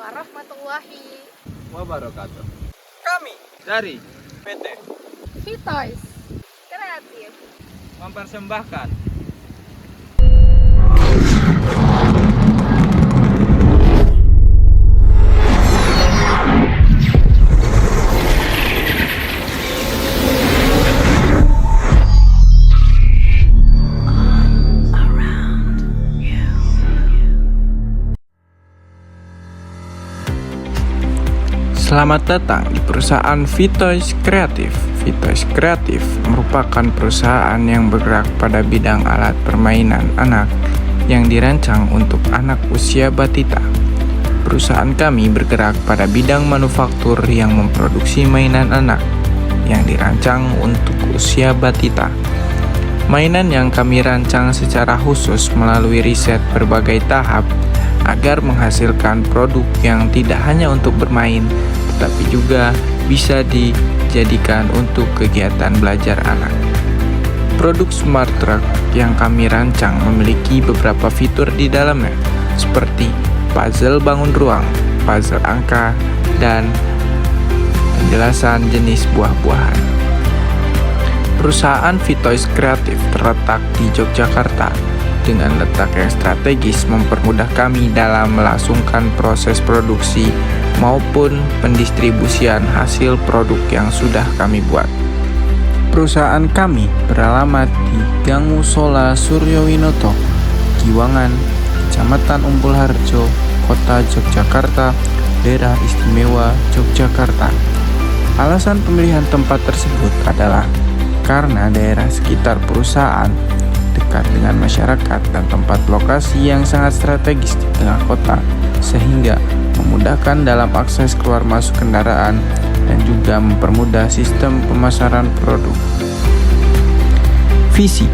warahmatullahi wabarakatuh. Kami Dari PT Vitoys Kreatif mempersembahkan Selamat datang di perusahaan Vitoys Kreatif. Vitoys Kreatif merupakan perusahaan yang bergerak pada bidang alat permainan anak yang dirancang untuk anak usia batita. Perusahaan kami bergerak pada bidang manufaktur yang memproduksi mainan anak yang dirancang untuk usia batita. Mainan yang kami rancang secara khusus melalui riset berbagai tahap agar menghasilkan produk yang tidak hanya untuk bermain, tetapi juga bisa dijadikan untuk kegiatan belajar anak. Produk Smart Truck yang kami rancang memiliki beberapa fitur di dalamnya, seperti puzzle bangun ruang, puzzle angka, dan penjelasan jenis buah-buahan. Perusahaan Vitoys Kreatif terletak di Yogyakarta dengan letak yang strategis mempermudah kami dalam melangsungkan proses produksi maupun pendistribusian hasil produk yang sudah kami buat. Perusahaan kami beralamat di Gang Musola Suryowinoto, Giwangan, Kecamatan Umbul Harjo, Kota Yogyakarta, Daerah Istimewa Yogyakarta. Alasan pemilihan tempat tersebut adalah karena daerah sekitar perusahaan dekat dengan masyarakat dan tempat lokasi yang sangat strategis di tengah kota, sehingga memudahkan dalam akses keluar masuk kendaraan dan juga mempermudah sistem pemasaran produk. Visi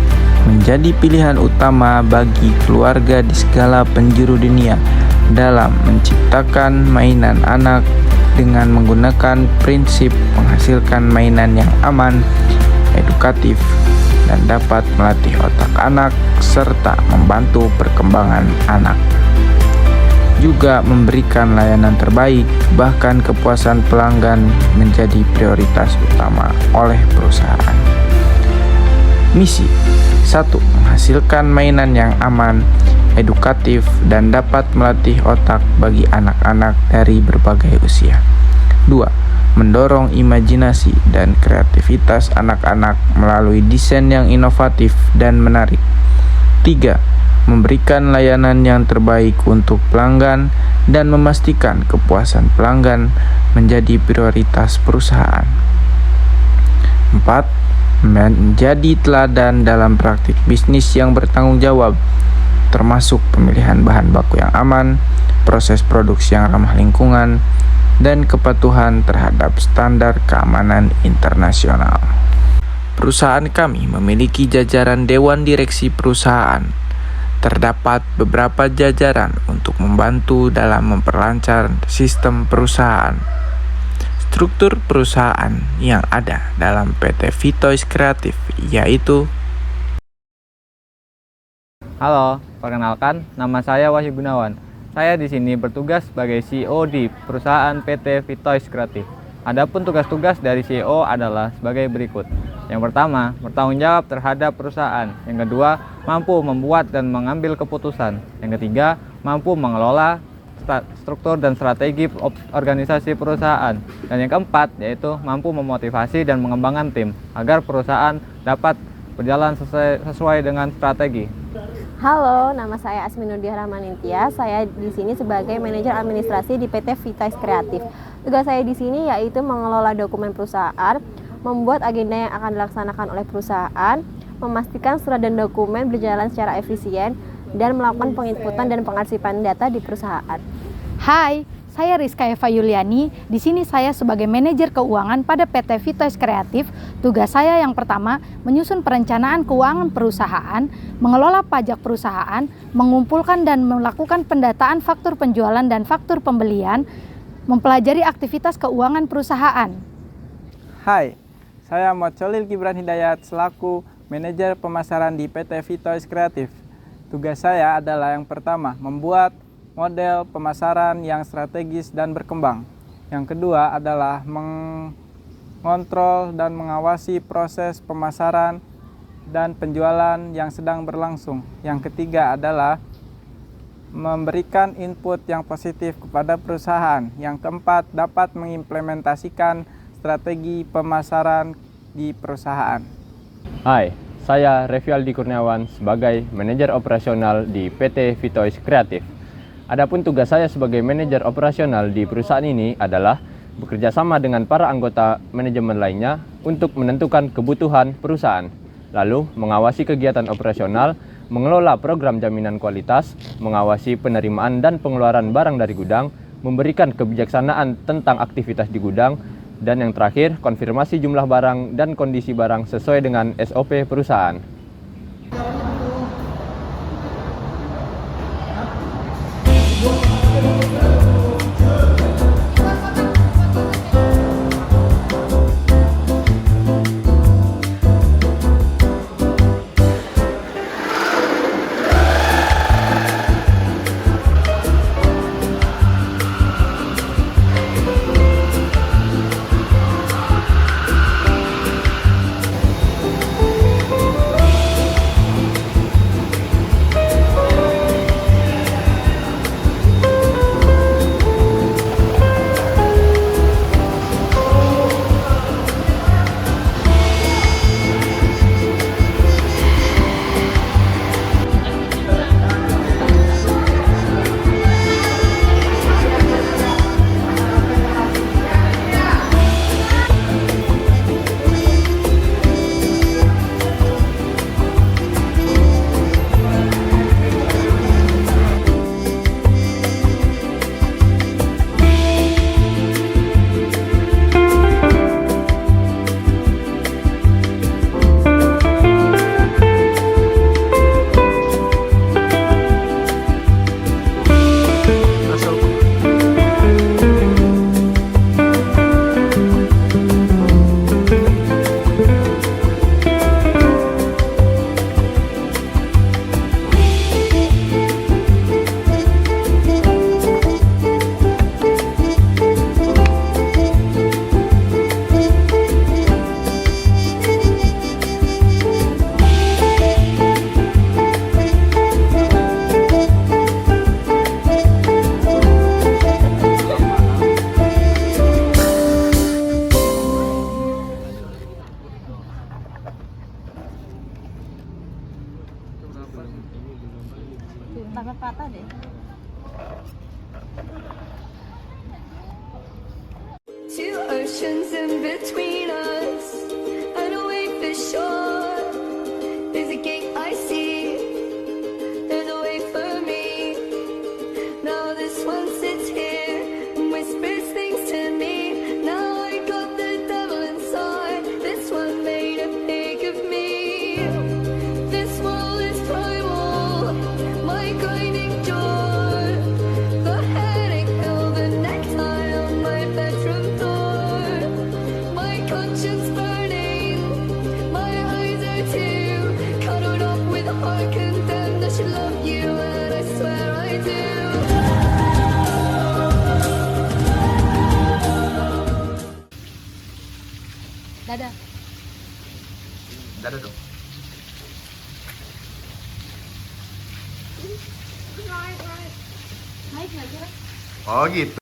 menjadi pilihan utama bagi keluarga di segala penjuru dunia dalam menciptakan mainan anak dengan menggunakan prinsip menghasilkan mainan yang aman, edukatif, dan dapat melatih otak anak serta membantu perkembangan anak. Juga memberikan layanan terbaik, bahkan kepuasan pelanggan menjadi prioritas utama oleh perusahaan. Misi 1. Menghasilkan mainan yang aman, edukatif, dan dapat melatih otak bagi anak-anak dari berbagai usia. 2. Mendorong imajinasi dan kreativitas anak-anak melalui desain yang inovatif dan menarik. 3. Memberikan layanan yang terbaik untuk pelanggan dan memastikan kepuasan pelanggan menjadi prioritas perusahaan. 4. Menjadi teladan dalam praktik bisnis yang bertanggung jawab, termasuk pemilihan bahan baku yang aman, proses produksi yang ramah lingkungan, dan kepatuhan terhadap standar keamanan internasional. Perusahaan kami memiliki jajaran dewan direksi perusahaan. Terdapat beberapa jajaran untuk membantu dalam memperlancar sistem perusahaan. Struktur perusahaan yang ada dalam PT Vitoys Kreatif yaitu: Halo, perkenalkan nama saya Wahyu Gunawan. Saya di sini bertugas sebagai CEO di perusahaan PT Vitoys Kreatif. Adapun tugas-tugas dari CEO adalah sebagai berikut. Yang pertama, bertanggung jawab terhadap perusahaan. Yang kedua, mampu membuat dan mengambil keputusan. Yang ketiga, mampu mengelola struktur dan strategi organisasi perusahaan. Dan yang keempat, yaitu mampu memotivasi dan mengembangkan tim agar perusahaan dapat berjalan sesuai dengan strategi. Halo, nama saya Asminuddin Rahmanintia. Saya di sini sebagai manajer administrasi di PT Vitoys Kreatif. Tugas saya di sini yaitu mengelola dokumen perusahaan, membuat agenda yang akan dilaksanakan oleh perusahaan, memastikan surat dan dokumen berjalan secara efisien, dan melakukan penginputan dan pengarsipan data di perusahaan. Hai, saya Rizka Eva Yuliani. Di sini saya sebagai manajer keuangan pada PT Vitoys Kreatif. Tugas saya yang pertama, menyusun perencanaan keuangan perusahaan, mengelola pajak perusahaan, mengumpulkan dan melakukan pendataan faktur penjualan dan faktur pembelian, mempelajari aktivitas keuangan perusahaan. Hai, saya Mocolil Gibran Hidayat selaku manajer pemasaran di PT Vitoys Kreatif. Tugas saya adalah yang pertama, membuat model pemasaran yang strategis dan berkembang. Yang kedua adalah mengontrol dan mengawasi proses pemasaran dan penjualan yang sedang berlangsung. Yang ketiga adalah memberikan input yang positif kepada perusahaan. Yang keempat, dapat mengimplementasikan strategi pemasaran di perusahaan. Hai, saya Revialdi Kurniawan sebagai manajer operasional di PT Vitois Kreatif. Adapun tugas saya sebagai manajer operasional di perusahaan ini adalah bekerja sama dengan para anggota manajemen lainnya untuk menentukan kebutuhan perusahaan, lalu mengawasi kegiatan operasional, mengelola program jaminan kualitas, mengawasi penerimaan dan pengeluaran barang dari gudang, memberikan kebijaksanaan tentang aktivitas di gudang, dan yang terakhir, konfirmasi jumlah barang dan kondisi barang sesuai dengan SOP perusahaan. Takut patah deh. Two oceans in between us, and away for shore. There's a gate I see, there's a way for me. Now this one sits here and whispers things to me. Now I got the devil inside. This one made a pig of me. This wall is primal, my guiding door. The headache pill, the necktie on my bedroom door. My conscience burning, my eyes are too cuddled up with a heart condemned. I should love you and I swear I do. Dadah. Dadah dong. Naik nggak sih? Oh gitu.